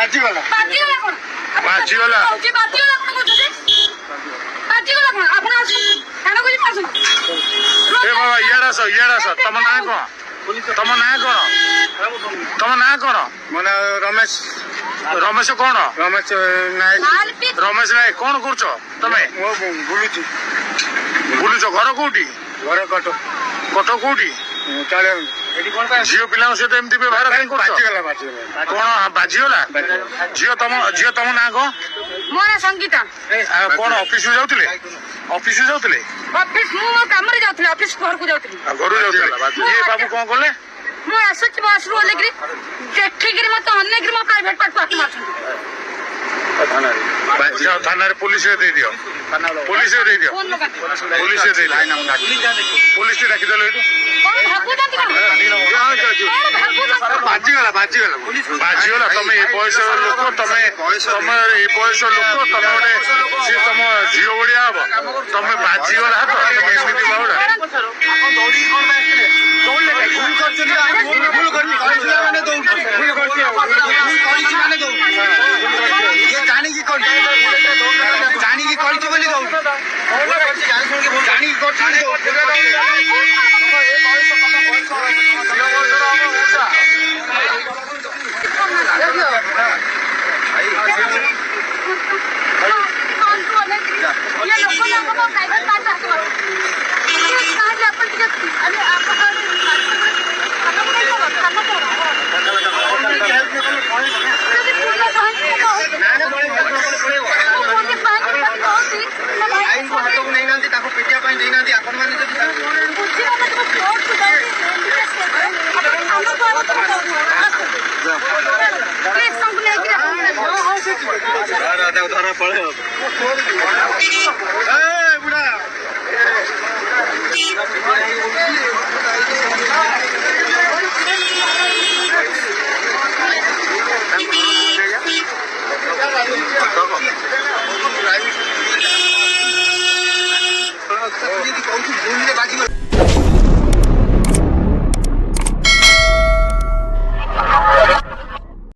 ବାଜିଗଲା କଣ ବାଜିଗଲା ବାଜିଗଲା କଣ କରୁଛନ୍ତି ବାଜିଗଲା କଣ ଆପଣ ଆସନ୍ତୁ କାଣ କରି ଆସନ୍ତୁ ଏ ବାବା ଇଆଡେ ଆସ ତମ ନାଁ କଣ ତମ ନାଁ କଣ ତମ ନାଁ କଣ ମାନେ ରମେଶ ରମେଶ କଣ ରମେଶ ନାୟକ ରମେଶ ନାୟକ କଣ କରୁଛ ତମେ ମୁଁ ବୁଲୁଛି ବୁଲୁଛ ଘର କୋଉଠି ଘର କଟ କଟକ କୋଉଠି ଚାଳିଆ ଝିଅ ପିଲାଙ୍କ ସହିତ ଏମିତି ବ୍ୟବହାର କାହିଁ କରୁଛ ବାଜିଗଲା କଣ ବାଜିଗଲା ଝିଅ ତମ ନାଁ କଣ ମୋ ନାଁ ସଙ୍ଗୀତା କଣ ଅଫିସରୁ ଯାଉଥିଲେ ଅଫିସରୁ ଯାଉଥିଲେ ଅଫିସ ମୁଁ ମୋ କାମରେ ଯାଉଥିଲି ଅଫିସ ଘରକୁ ଯାଉଥିଲି ଘରୁ ଯାଉଥିଲେ ଇଏ ବାବୁ କଣ କଲେ ମୁଁ ଆସୁଛି ବସରୁ ଓହ୍ଲେଇକିରି ଦେଖିକିରି ମତେ ଅନେଇକିରି ମୋ ପ୍ରାଇଭେଟ ପାର୍ଟ ପାର୍ଟି ମାରୁଛନ୍ତି ଥାନାରେ ପୋଲିସରେ ଦେଇଦିଅ ପୋଲିସରେ ଦେଇଦିଅ ପୋଲିସରେ ଦେଇଦିଅ ପୋଲିସରେ ଡାକିଦେଲ ଏଇଠୁ କଣ ଭାବୁଛନ୍ତି କଣ ବାଜିଗଲା ବାଜିଗଲା ତମେ ଏ ବୟସର ଲୋକ ତମେ ଏ ବୟସ ଲୋକ ତମେ ଗୋଟେ ସିଏ ତମ ଝିଅ ଭଳିଆ ହବ ତମେ ବାଜିଗଲା ହାତ ଏମିତି ବାହୁଡା ଜାଣିକି କରିଛି ବୋଲି ଧରା ପଳେଇ ବୁଢା କହୁଛୁ